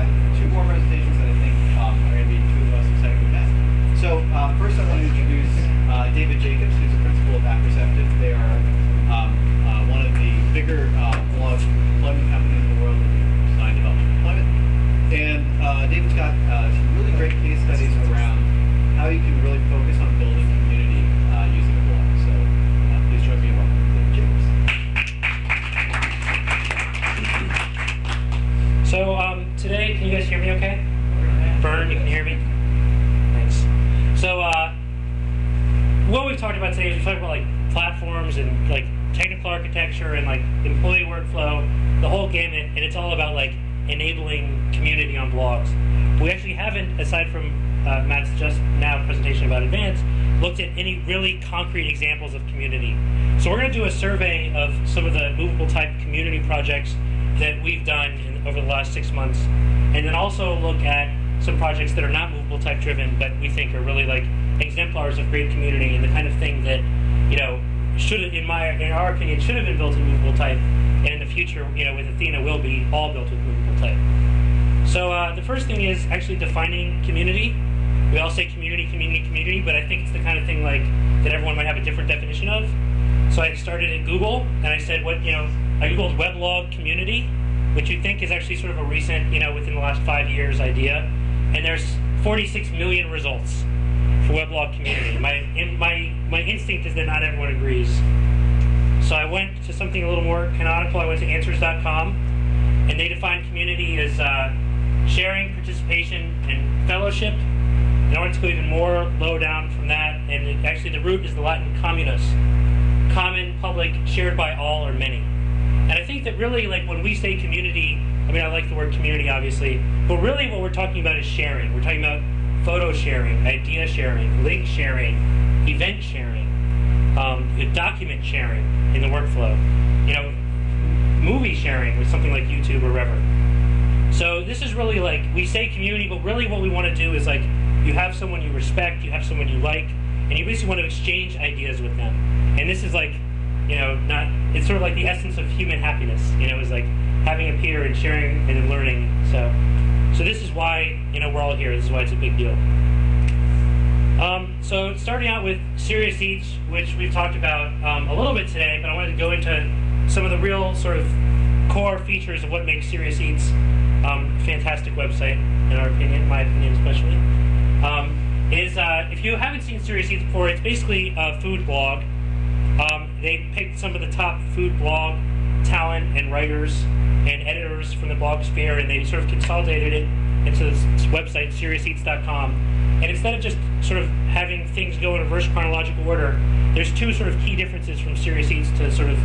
got two more presentations that I think are going to be two of the most exciting events. So first I want to introduce David Jacobs, who's a principal of Apperceptive. They are one of the bigger blog deployment companies in the world that do design, development, deployment. And David's got some really great case studies around how you can really focus on building community using a blog. So please join me in welcoming David Jacobs. So today, can you guys hear me okay? Vern, you can hear me? Thanks. So what we've talked about today is we've talked about like platforms and like technical architecture and like employee workflow, the whole gamut, and it's all about like enabling community on blogs. We actually haven't, aside from Matt's just now presentation about Advance, looked at any really concrete examples of community. So we're going to do a survey of some of the movable type community projects that we've done over the last 6 months, and then also look at some projects that are not movable type driven, but we think are really like exemplars of great community and the kind of thing that, you know, should, in our opinion, should have been built in movable type, and in the future, you know, with Athena will be all built with movable type. So the first thing is actually defining community. We all say community, community, community, but I think it's the kind of thing like that everyone might have a different definition of. So I started at Google and I said, I Googled weblog community, which you think is actually sort of a recent, within the last 5 years idea, and there's 46 million results for weblog community. My instinct is that not everyone agrees. So I went to something a little more canonical. I went to answers.com, and they define community as sharing, participation, and fellowship. And I wanted to go even more low down from that, and actually the root is the Latin communus, common, public, shared by all or many. And I think that really, like, when we say community, I mean, I like the word community, obviously, but really what we're talking about is sharing. We're talking about photo sharing, idea sharing, link sharing, event sharing, document sharing in the workflow, movie sharing with something like YouTube or wherever. So this is really like, we say community, but really what we want to do is like, you have someone you respect, you have someone you like, and you basically want to exchange ideas with them. And this is like, it's sort of like the essence of human happiness, is like having a peer and sharing and then learning. So this is why, we're all here. This is why it's a big deal. So starting out with Serious Eats, which we've talked about a little bit today, but I wanted to go into some of the real sort of core features of what makes Serious Eats a fantastic website, in our opinion, my opinion especially. If you haven't seen Serious Eats before, it's basically a food blog. They picked some of the top food blog talent and writers and editors from the blog sphere, and they sort of consolidated it into this website, SeriousEats.com. And instead of just sort of having things go in reverse chronological order, there's two sort of key differences from Serious Eats to sort of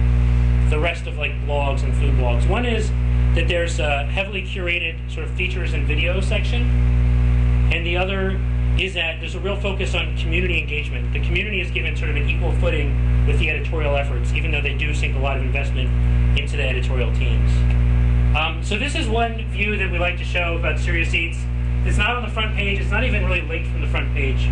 the rest of like blogs and food blogs. One is that there's a heavily curated sort of features and video section, and the other is that there's a real focus on community engagement. The community is given sort of an equal footing with the editorial efforts, even though they do sink a lot of investment into the editorial teams. So this is one view that we like to show about Serious Eats. It's not on the front page, it's not even really linked from the front page,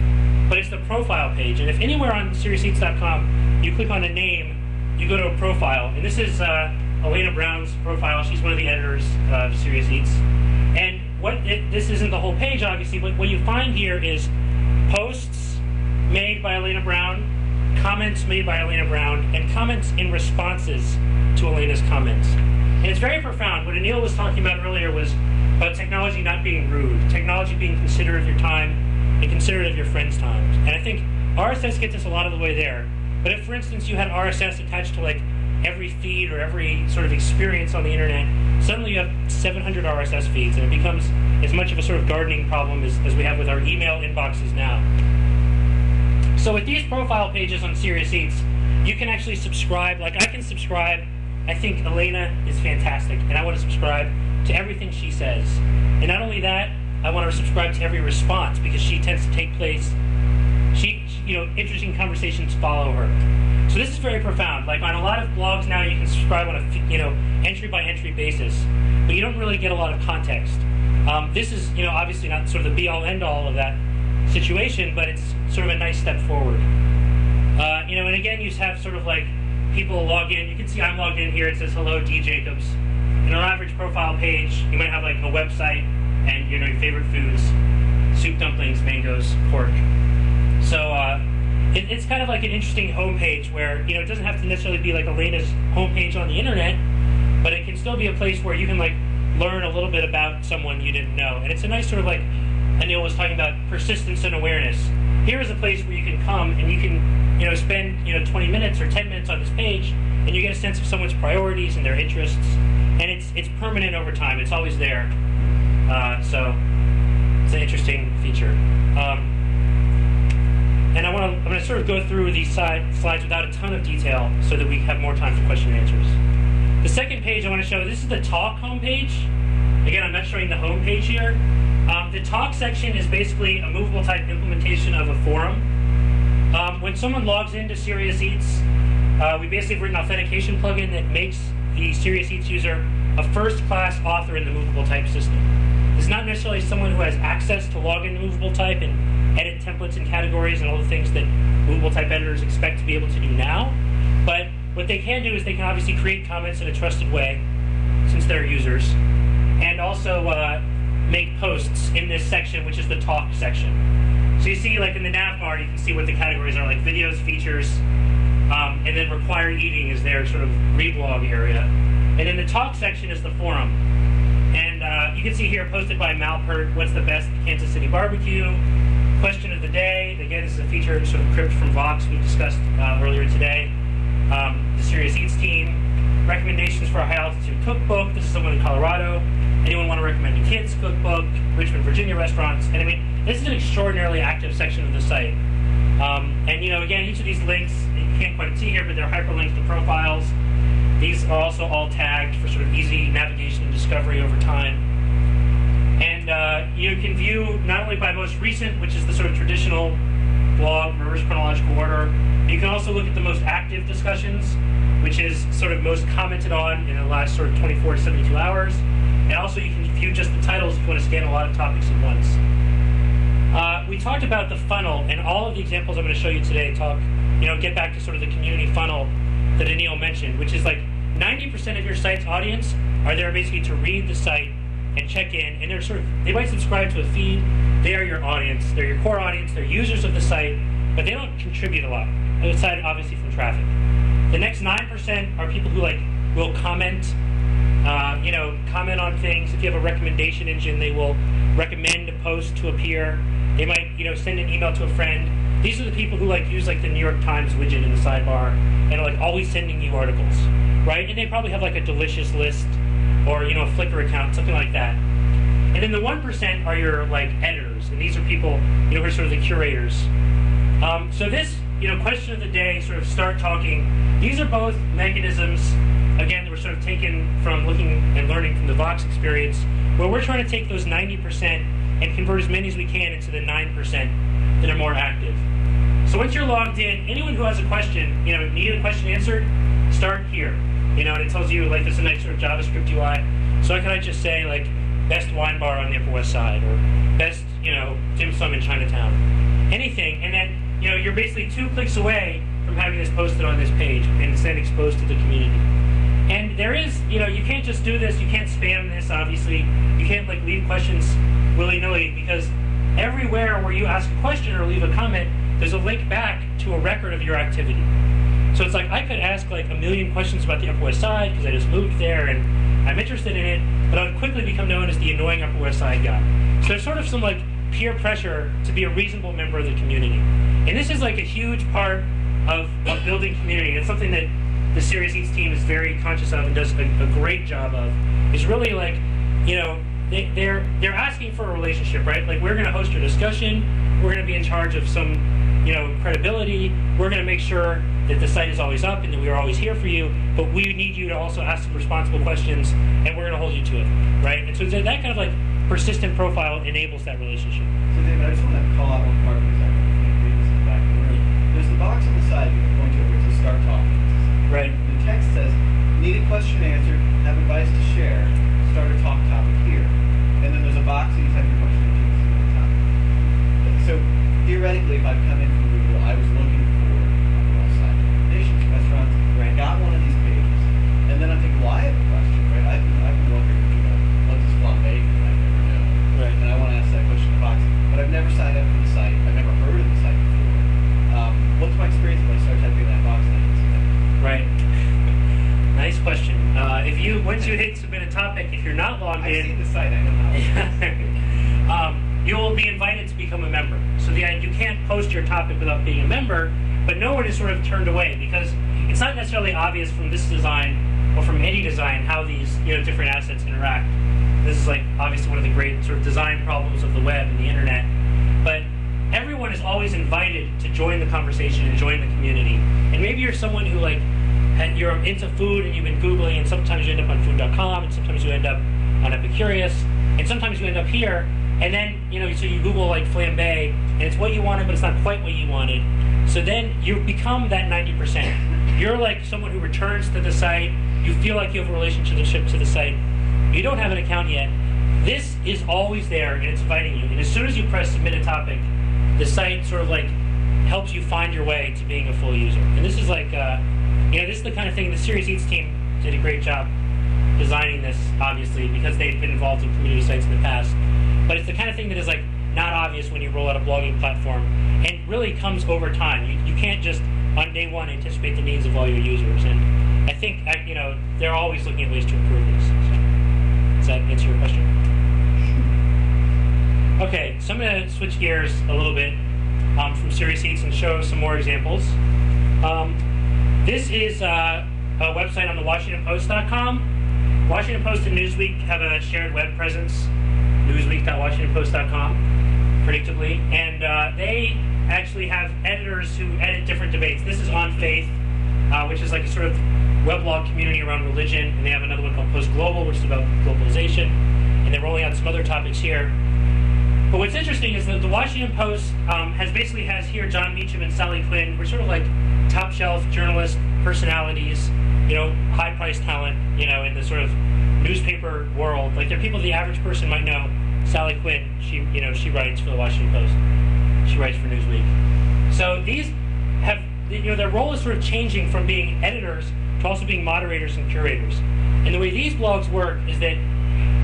but it's the profile page. And if anywhere on SeriousEats.com you click on a name, you go to a profile. And this is Elena Brown's profile. She's one of the editors of Serious Eats. And this isn't the whole page, obviously, but what you find here is posts made by Elena Brown, comments made by Elena Brown, and comments in responses to Elena's comments. And it's very profound. What Anil was talking about earlier was about technology not being rude, technology being considerate of your time and considerate of your friends' times. And I think RSS gets us a lot of the way there. But if, for instance, you had RSS attached to like every feed or every sort of experience on the internet, suddenly you have 700 RSS feeds, and it becomes as much of a sort of gardening problem as we have with our email inboxes now. So with these profile pages on Serious Eats, you can actually subscribe. Like, I can subscribe. I think Elena is fantastic, and I want to subscribe to everything she says. And not only that, I want to subscribe to every response, because she tends to take place. Interesting conversations follow her. So this is very profound. Like, on a lot of blogs now, you can subscribe on a entry by entry basis, but you don't really get a lot of context. This is obviously not sort of the be all end all of that situation, but it's sort of a nice step forward. And again, you have sort of like people log in. You can see I'm logged in here. It says hello, D Jacobs, and our average profile page, you might have like a website and your favorite foods: soup, dumplings, mangoes, pork. So it's kind of like an interesting homepage where it doesn't have to necessarily be like Elena's homepage on the internet, but it can still be a place where you can like learn a little bit about someone you didn't know. And it's a nice sort of like Anil was talking about persistence and awareness. Here is a place where you can come and you can spend 20 minutes or 10 minutes on this page, and you get a sense of someone's priorities and their interests, and it's permanent over time. It's always there. So it's an interesting feature. And I'm going to sort of go through these slides without a ton of detail so that we have more time for question and answers. The second page I want to show, this is the talk homepage. Again, I'm not showing the homepage here. The talk section is basically a movable type implementation of a forum. When someone logs into Serious Eats, we basically have written an authentication plugin that makes the Serious Eats user a first-class author in the movable type system. It's not necessarily someone who has access to log into movable type and edit templates and categories and all the things that movable type editors expect to be able to do now. But what they can do is they can obviously create comments in a trusted way, since they're users, and also make posts in this section, which is the talk section. So you see, like in the nav bar, you can see what the categories are, like videos, features, and then required eating is their sort of reblog area. And then the talk section is the forum. And you can see here, posted by Malpert, what's the best Kansas City barbecue? Question of the day. Again, this is a feature sort of crypt from Vox we discussed earlier today. The Serious Eats team. Recommendations for a high-altitude cookbook. This is someone in Colorado. Anyone want to recommend a kids' cookbook? Richmond, Virginia restaurants. And I mean, this is an extraordinarily active section of the site. And again, each of these links, you can't quite see here, but they're hyperlinked to profiles. These are also all tagged for sort of easy navigation and discovery over time. And you can view not only by most recent, which is the sort of traditional blog, reverse chronological order, you can also look at the most active discussions, which is sort of most commented on in the last sort of 24 to 72 hours. And also you can view just the titles if you want to scan a lot of topics at once. We talked about the funnel, and all of the examples I'm going to show you today get back to sort of the community funnel that Anil mentioned, which is like 90% of your site's audience are there basically to read the site and check in, and they might subscribe to a feed. They are your audience. They're your core audience. They're users of the site, but they don't contribute a lot, outside obviously from traffic. The next 9% are people who will comment, comment on things. If you have a recommendation engine, they will recommend a post to appear. They might, send an email to a friend. These are the people who use the New York Times widget in the sidebar and are always sending you articles, right? And they probably have a Delicious list or a Flickr account, something like that. And then the 1% are your editors, and these are people who are sort of the curators. So this question of the day, sort of start talking. These are both mechanisms, again, that were sort of taken from looking and learning from the Vox experience, where we're trying to take those 90% and convert as many as we can into the 9% that are more active. So once you're logged in, anyone who has a question, need a question answered, start here. And it tells you there's a nice sort of JavaScript UI. So can I just say best wine bar on the Upper West Side, or best dim sum in Chinatown, anything, and then you're basically 2 clicks away from having this posted on this page, and it's then exposed to the community. And there is, you can't just do this. You can't spam this. Obviously, you can't leave questions willy-nilly, because everywhere where you ask a question or leave a comment, there's a link back to a record of your activity. So it's I could ask a million questions about the Upper West Side because I just moved there and I'm interested in it, but I would quickly become known as the annoying Upper West Side guy. So there's sort of some peer pressure to be a reasonable member of the community. And this is a huge part of building community. It's something that the Serious Eats team is very conscious of and does a great job of. Is really they're asking for a relationship, right? We're going to host your discussion. We're going to be in charge of some credibility. We're going to make sure that the site is always up and that we are always here for you, but we need you to also ask some responsible questions, and we're going to hold you to it, right? And so that kind of persistent profile enables that relationship. So David, I just want to call out one part for a second. Read this in the back of the room. There's the box on the side you can point to where it says start talking. Right. The text says, need a question answered, have advice to share, start a talk topic here. And then there's a box that you type your question into at the top. So theoretically, if I've come in from Google, I was looking for Upper West Side recommendations, restaurants, right? Got one of these pages, and then I'm thinking, well, I have a question, right? I've been looking once you hit submit a topic, if you're not logged I've in, seen the site. I know how. you will be invited to become a member. So you can't post your topic without being a member, but no one is sort of turned away because it's not necessarily obvious from this design or from any design how these different assets interact. This is like obviously one of the great sort of design problems of the web and the internet. But everyone is always invited to join the conversation and join the community. And maybe you're someone who you're into food and you've been Googling, and sometimes you end up on food.com, and sometimes you end up on Epicurious, and sometimes you end up here. And then, so you Google like flambe, and it's what you wanted, but it's not quite what you wanted. So then you become that 90%. You're like someone who returns to the site. You feel like you have a relationship to the site. You don't have an account yet. This is always there, and it's inviting you. And as soon as you press submit a topic, the site sort of like helps you find your way to being a full user. And this is like, this is the kind of thing the Serious Eats team did a great job designing this, obviously, because they've been involved in community sites in the past. But it's the kind of thing that is like not obvious when you roll out a blogging platform, and really comes over time. You can't just on day one anticipate the needs of all your users. And I think they're always looking at ways to improve this. So, does that answer your question? Okay, so I'm going to switch gears a little bit from Serious Eats and show some more examples. This is a website on the WashingtonPost.com. Washington Post and Newsweek have a shared web presence. Newsweek.WashingtonPost.com, predictably, and they actually have editors who edit different debates. This is On Faith, which is like a sort of weblog community around religion, and they have another one called Post Global, which is about globalization, and they're rolling out some other topics here. But what's interesting is that the Washington Post has here John Meacham and Sally Quinn. We're sort of like top shelf journalist personalities, high-priced talent, in the sort of newspaper world. Like, they're people the average person might know. Sally Quinn, she writes for the Washington Post. She writes for Newsweek. So these have, their role is sort of changing from being editors to also being moderators and curators. And the way these blogs work is that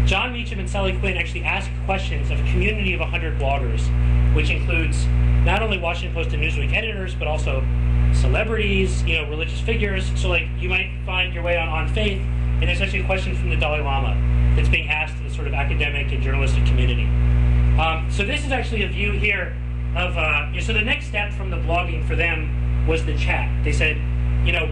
John Meacham and Sally Quinn actually ask questions of a community of 100 bloggers, which includes not only Washington Post and Newsweek editors, but also celebrities, religious figures. So like you might find your way on Faith, and there's actually a question from the Dalai Lama that's being asked to the sort of academic and journalistic community. So this is actually a view here of, so the next step from the blogging for them was the chat. They said,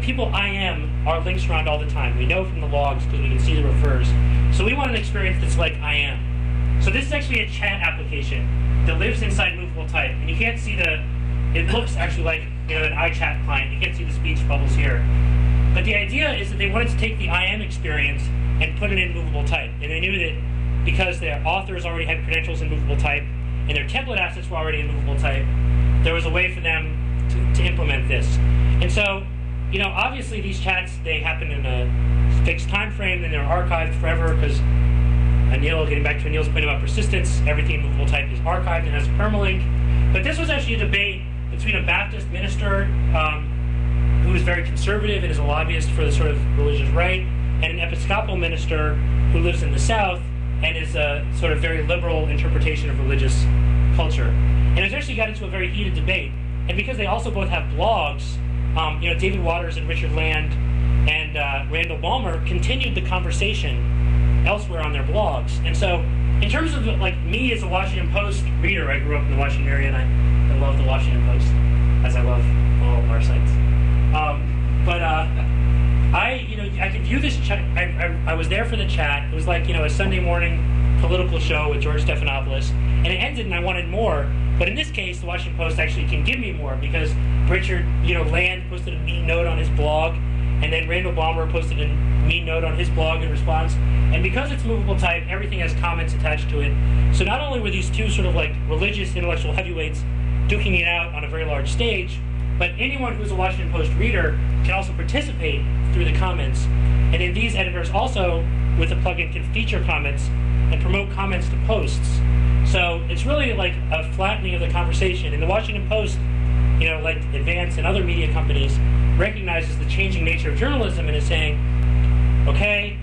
people IM are links around all the time. We know from the logs because we can see the refers. So we want an experience that's like IM. So this is actually a chat application that lives inside movable type. And you can't see it looks actually like an iChat client. You can't see the speech bubbles here. But the idea is that they wanted to take the IM experience and put it in movable type. And they knew that because their authors already had credentials in movable type and their template assets were already in movable type, there was a way for them to implement this. And so, obviously these chats, they happen in a fixed time frame, and they're archived forever because getting back to Anil's point about persistence, everything in movable type is archived and has a permalink. But this was actually a debate between a Baptist minister who is very conservative and is a lobbyist for the sort of religious right, and an Episcopal minister who lives in the South and is a sort of very liberal interpretation of religious culture. And it actually got into a very heated debate. And because they also both have blogs, David Waters and Richard Land and Randall Ballmer continued the conversation elsewhere on their blogs. And so, in terms of me as a Washington Post reader, I grew up in the Washington area, and I love the Washington Post, as I love all of our sites. I could view this chat. I was there for the chat. It was like a Sunday morning political show with George Stephanopoulos, and it ended, and I wanted more. But in this case, the Washington Post actually can give me more because Richard, Land posted a mean note on his blog, and then Randall Ballmer posted a mean note on his blog in response. And because it's movable type, everything has comments attached to it. So not only were these two sort of like religious intellectual heavyweights duking it out on a very large stage, but anyone who's a Washington Post reader can also participate through the comments. And then these editors also, with the plugin, can feature comments and promote comments to posts. So it's really like a flattening of the conversation. And the Washington Post, like Advance and other media companies, recognizes the changing nature of journalism and is saying, okay,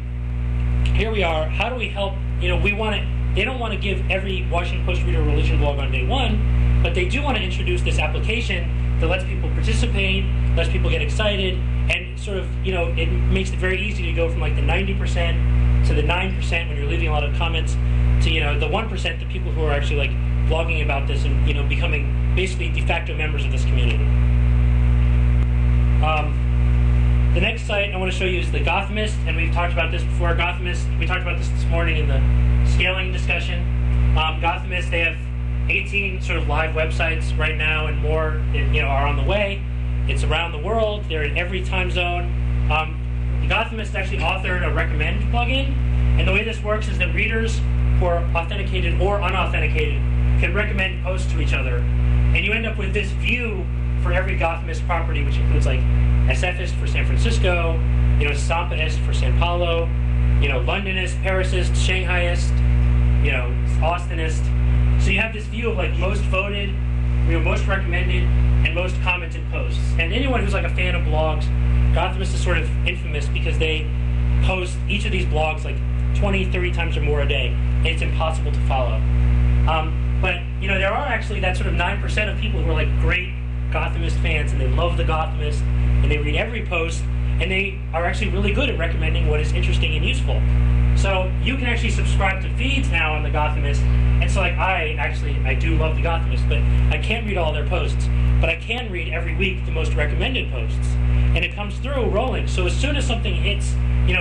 here we are. How do we help? They don't want to give every Washington Post reader a religion blog on day one, but they do want to introduce this application that lets people participate, lets people get excited, And sort of, it makes it very easy to go from like the 90% to the 9% when you're leaving a lot of comments to, the 1%, the people who are actually like blogging about this and, becoming basically de facto members of this community. The next site I want to show you is the Gothamist, and we've talked about this before. Gothamist, we talked about this morning in the scaling discussion. Gothamist, they have 18 sort of live websites right now, and more, are on the way. It's around the world. They're in every time zone. The Gothamist actually authored a recommend plugin, and the way this works is that readers who are authenticated or unauthenticated can recommend posts to each other, and you end up with this view for every Gothamist property, which includes like SFist for San Francisco, Sampaist for San Paulo, Londonist, Parisist, Shanghaiist, Austinist. So you have this view of like most voted, most recommended, and most commented posts. And anyone who's like a fan of blogs, Gothamist is sort of infamous because they post each of these blogs like 20, 30 times or more a day, and it's impossible to follow. But there are actually that sort of 9% of people who are like great Gothamist fans, and they love the Gothamist, and they read every post, and they are actually really good at recommending what is interesting and useful. So you can actually subscribe to feeds now on the Gothamist, and so like I do love the Gothamist, but I can't read all their posts, but I can read every week the most recommended posts, and it comes through rolling. So as soon as something hits,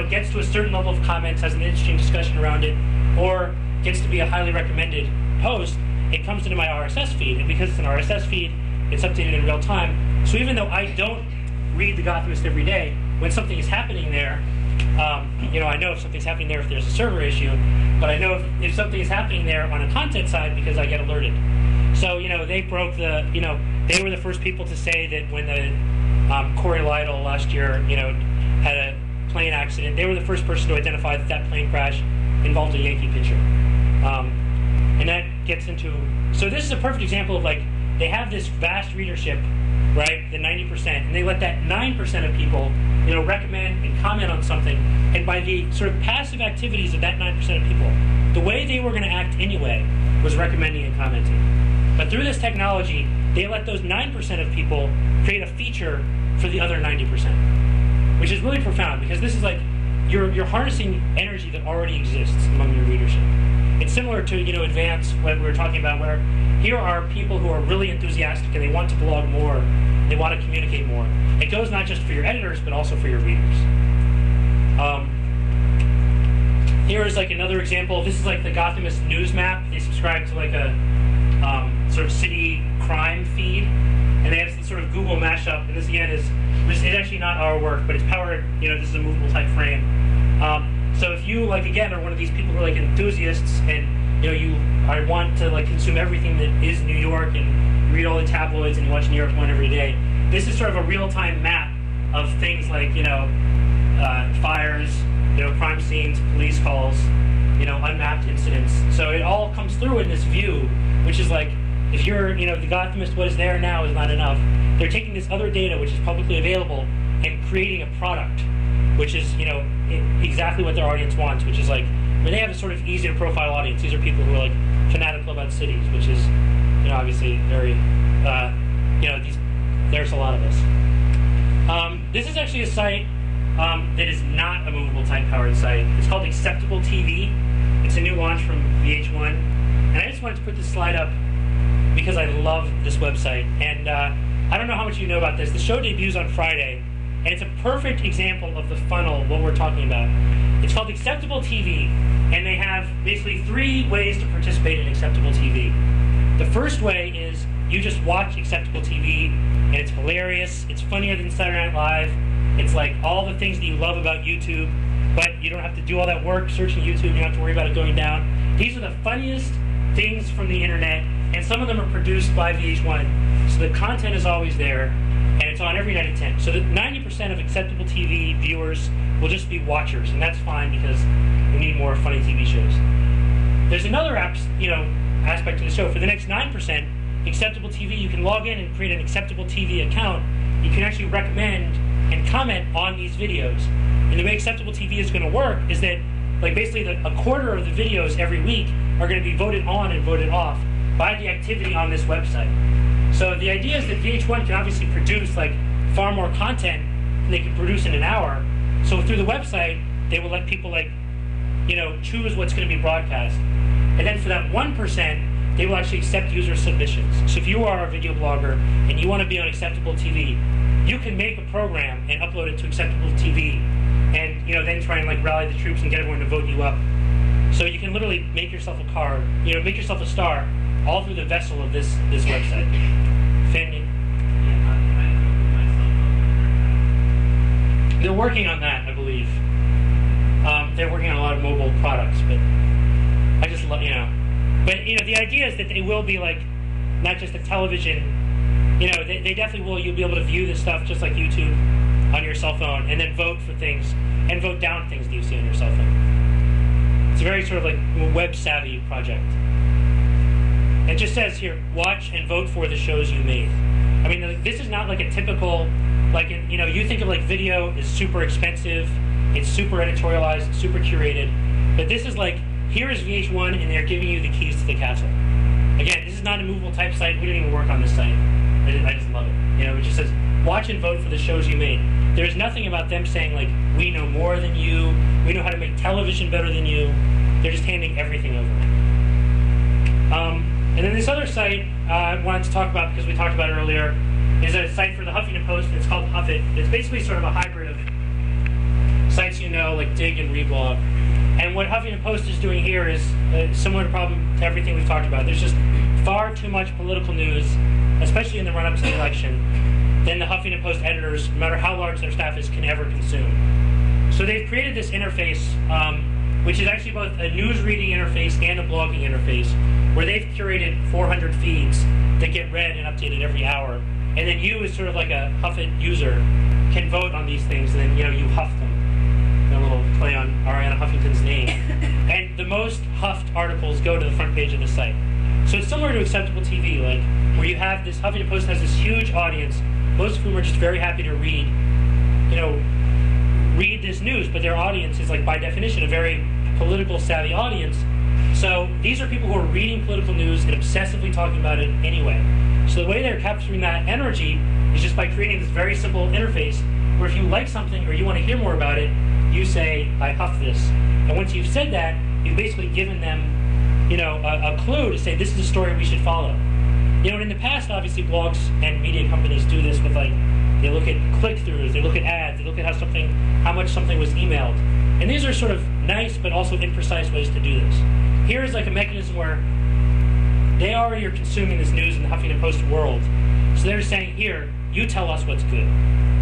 gets to a certain level of comments, has an interesting discussion around it, or gets to be a highly recommended post, it comes into my RSS feed, and because it's an RSS feed, it's updated in real time. So even though I don't read the Gothamist every day, when something is happening there, I know if something's happening there if there's a server issue, but I know if something is happening there on a content side because I get alerted. So, they broke the, they were the first people to say that when the Corey Lytle last year, had a plane accident, they were the first person to identify that plane crash involved a Yankee pitcher. And that gets into, so this is a perfect example of like, they have this vast readership, right, the 90%, and they let that 9% of people, recommend and comment on something, and by the sort of passive activities of that 9% of people, the way they were going to act anyway was recommending and commenting. But through this technology, they let those 9% of people create a feature for the other 90%, which is really profound, because this is like, you're harnessing energy that already exists among your readership. It's similar to, Advance, what we were talking about, where here are people who are really enthusiastic and they want to blog more, they want to communicate more. It goes not just for your editors, but also for your readers. Here is like another example. This is like the Gothamist news map. They subscribe to like a sort of city crime feed, and they have this sort of Google mashup. And this again is actually not our work, but it's powered. This is a movable type frame. So if you again are one of these people who are like enthusiasts, and I want to consume everything that is New York and read all the tabloids and watch New York One every day, this is sort of a real-time map of things like fires, crime scenes, police calls, unmapped incidents. So it all comes through in this view, which is like, if you're the Gothamist, what is there now is not enough. They're taking this other data, which is publicly available, and creating a product, which is exactly what their audience wants, which is like, they have a sort of easy to profile audience. These are people who are fanatical about cities, which is obviously very there's a lot of us. This is actually a site that is not a movable type powered site. It's called Acceptable TV. It's a new launch from VH1, and I just wanted to put this slide up because I love this website. And I don't know how much you know about this. The show debuts on Friday, and it's a perfect example of the funnel, what we're talking about. It's called Acceptable TV, and they have basically 3 ways to participate in Acceptable TV. The first way is you just watch Acceptable TV, and it's hilarious. It's funnier than Saturday Night Live. It's like all the things that you love about YouTube, but you don't have to do all that work searching YouTube. You don't have to worry about it going down. These are the funniest things from the internet, and some of them are produced by VH1, so the content is always there, and it's on every night at 10. So that 90% of Acceptable TV viewers will just be watchers, and that's fine because we need more funny TV shows. There's another aspect of the show. For the next 9%, Acceptable TV, you can log in and create an Acceptable TV account. You can actually recommend and comment on these videos. And the way Acceptable TV is going to work is that basically a quarter of the videos every week are going to be voted on and voted off by the activity on this website. So the idea is that VH1 can obviously produce far more content they can produce in an hour. So through the website, they will let people choose what's going to be broadcast. And then for that 1%, they will actually accept user submissions. So if you are a video blogger and you want to be on Acceptable TV, you can make a program and upload it to Acceptable TV, and then try and rally the troops and get everyone to vote you up. So you can literally make yourself a card, make yourself a star, all through the vessel of this website. Finn, they're working on that, I believe. They're working on a lot of mobile products, but I just love, But the idea is that they will be not just a television. They definitely will. You'll be able to view this stuff just like YouTube on your cell phone, and then vote for things and vote down things that you see on your cell phone. It's a very sort of web savvy project. It just says here, watch and vote for the shows you made. I mean, this is not a typical, you think of video is super expensive, it's super editorialized, super curated, but this is here is VH1 and they're giving you the keys to the castle. Again, this is not a movable type site. We didn't even work on this site. I just love it. It just says, watch and vote for the shows you made. There's nothing about them saying, we know more than you, we know how to make television better than you. They're just handing everything over. And then this other site I wanted to talk about, because we talked about it earlier, is a site for the Huffington Post. It's called Huffit. It's basically sort of a hybrid of sites like Dig and Reblog. And what Huffington Post is doing here is similar to everything we've talked about. There's just far too much political news, especially in the run-up to the election, than the Huffington Post editors, no matter how large their staff is, can ever consume. So they've created this interface, which is actually both a news reading interface and a blogging interface, where they've curated 400 feeds that get read and updated every hour. And then you, as sort of like a Huffit user, can vote on these things, and then you huff them. A little play on Ariana Huffington's name. And the most huffed articles go to the front page of the site. So it's similar to Acceptable TV, where you have this, Huffington Post has this huge audience, most of whom are just very happy to read this news, but their audience is by definition a very political savvy audience. So these are people who are reading political news and obsessively talking about it anyway. So the way they're capturing that energy is just by creating this very simple interface where if you like something or you want to hear more about it, you say, I huff this. And once you've said that, you've basically given them, a clue to say, this is a story we should follow. And in the past, obviously, blogs and media companies do this with, they look at click-throughs, they look at ads, they look at how much something was emailed. And these are sort of nice, but also imprecise ways to do this. Here is a mechanism where they already are consuming this news in the Huffington Post world. So they're saying, here, you tell us what's good,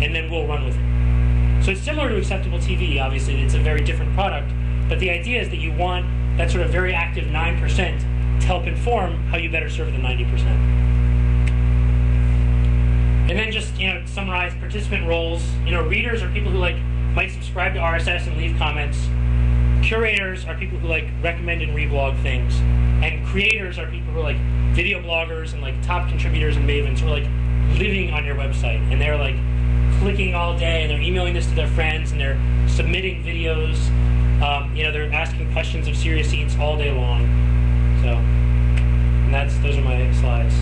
and then we'll run with it. So it's similar to Acceptable TV, obviously. It's a very different product. But the idea is that you want that sort of very active 9% to help inform how you better serve the 90%. And then just, to summarize participant roles, readers are people who might subscribe to RSS and leave comments. Curators are people who recommend and reblog things. And creators are people who are video bloggers and top contributors and mavens who are living on your website. And they're clicking all day, and they're emailing this to their friends, and they're submitting videos. They're asking questions of Serious Eats all day long. So, and those are my slides.